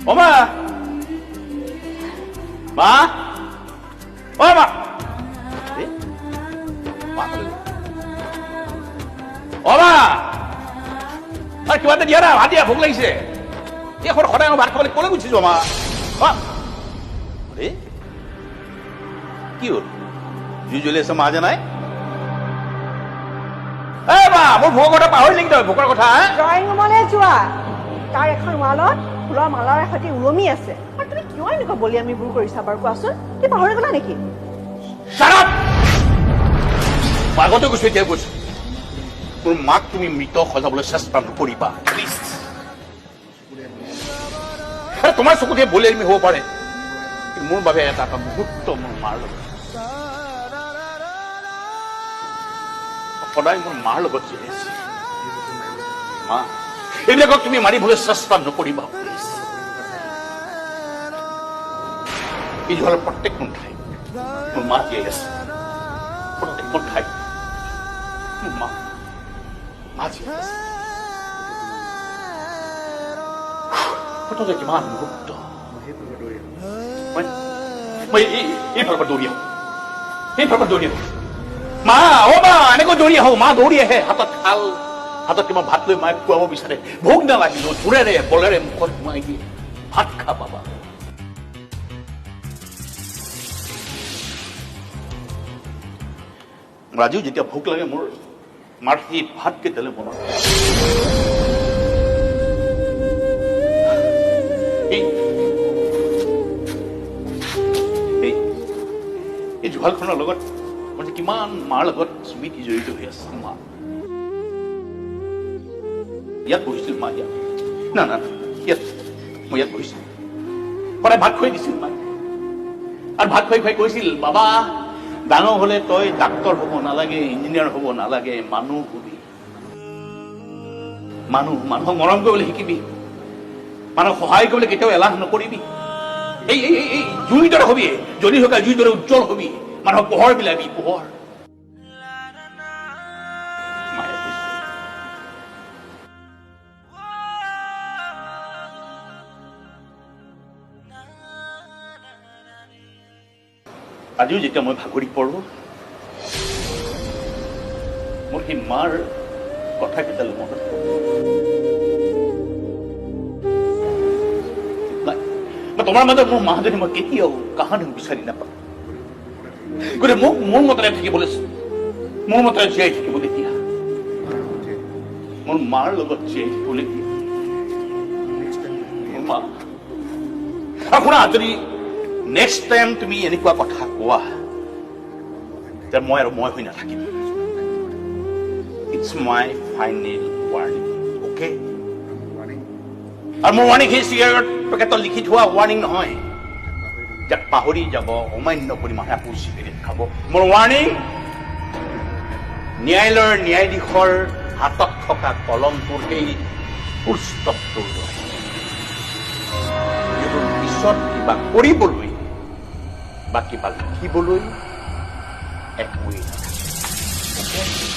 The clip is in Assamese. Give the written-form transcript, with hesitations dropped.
ও মা মা ও মা ও মা আর কিবা এটা দিয়া না ভাত দিয়া ভোক লাগিছে এই সদায় ভাত খাবলৈ কলৈ গুচিছো মা আরে কি হল জুই জ্বলি আছে মা যে নাই মা মোৰ ভোকৰ কথা পাহৰিলি নেকি তই ভোকৰ কথা ড্ৰয়িং ৰুমলৈ যোৱা তাৰ এখন ৱালত ফুলৰ মালাৰ সৈতে ওলমি আছে আৰু তুমি কিয় এনেকুৱা বলি আমি বোৰ কৰিছা বাৰু কোৱাচোন তুমি পাহৰি গলা নেকি শাৰাপ আগতে কৈছো এতিয়া কৈছো তোৰ মাক তুমি মৃত সজাবলৈ চেষ্টা নকৰিবা তোমাৰ চকুতে বলি আমি হ'ব পাৰে মোৰ বাবে এটা এটা মুহূৰ্ত মোৰ মাৰ লগত সদায় মোৰ মাৰ লগত জীয়াই আছে মা এইবিলাকক তুমি মাৰিবলৈ চেষ্টা নকৰিবা এই জলৰ প্ৰত্যেকখন ঠাইত মোৰ মা জীয়াই আছে প্ৰত্যেকখন ঠাইত মোৰ মা জীয়াই আছে ফটোতে কিমান মুহূৰ্ত মই এই ফালৰ দৌৰি আহো এই ফালৰ দৌৰি আহো মা অ মা এনেকৈ দৌৰি আহো মা দৌৰি আহে হাতত খাল হাতত কিবা ভাত লৈ মায়ে খুৱাব বিচাৰে ভোক নালাগিব জোৰেৰে বলেৰে মুখত সোমাই দিয়ে ভাত খা পাবা আজিও যেতিয়া ভোক লাগে মোৰ মাৰ সেই ভাত কেইটালে মনত এই জুহালখনৰ লগত মানে কিমান মাৰ লগত স্মৃতি জড়িত হৈ আছে মা ইয়াত বহিছিল মা ইয়াত না না ইয়াত মই ইয়াত বহিছিল সদায় ভাত খুৱাই দিছিল মায়ে আৰু ভাত খুৱাই খুৱাই কৈছিল বাবা ডাঙৰ হলে তই ডাক্তৰ হ'ব নালাগে ইঞ্জিনিয়াৰ হ'ব নালাগে মানুহ হবি মানুহক মৰম কৰিবলৈ শিকিবি মানুহক সহায় কৰিবলৈ কেতিয়াও এলাহ নকৰিবি এই জুইৰ দৰে হবি জ্বলি থকা জুইৰ দৰে উজ্জ্বল হবি মানুহক পোহৰ বিলাবি পোহৰ আজিও যেতিয়া মই ভাগৰি পৰো মোৰ সেই মাৰ কথা কেইটালৈ মনত তোমাৰ মাজত মোৰ মাহঁতে মই কেতিয়াও কাহানি বিচাৰি নাপাওঁ গতিকে মোক মোৰ মতেৰে থাকিবলৈ মোৰ মতেৰে জীয়াই থাকিবলৈ দিয়া মোৰ মাৰ লগত জীয়াই থাকিবলৈ দিয়া মোৰ মা আৰু শুনা যদি নেক্সট টাইম তুমি এনেকুৱা কথা কোৱা যে মই আৰু মই হৈ নাথাকিম it's my final warning okay আৰু মোৰ ৱাৰ্ণিং সেই চিগাৰেট পেকেটত লিখি থোৱা ৱাৰ্ণিং নহয় যাক পাহৰি যাব অমান্য কৰি মানুহে আকৌ চিগাৰেট খাব মোৰ ৱাৰ্ণিং ন্যায়ালয়ৰ ন্যায়াধীশৰ হাতত থকা কলমটোৰ সেই পুস্তকটোৰ পিছত কিবা কৰিবলৈ বা কিবা লিখিবলৈ একোৱেই নাথাকে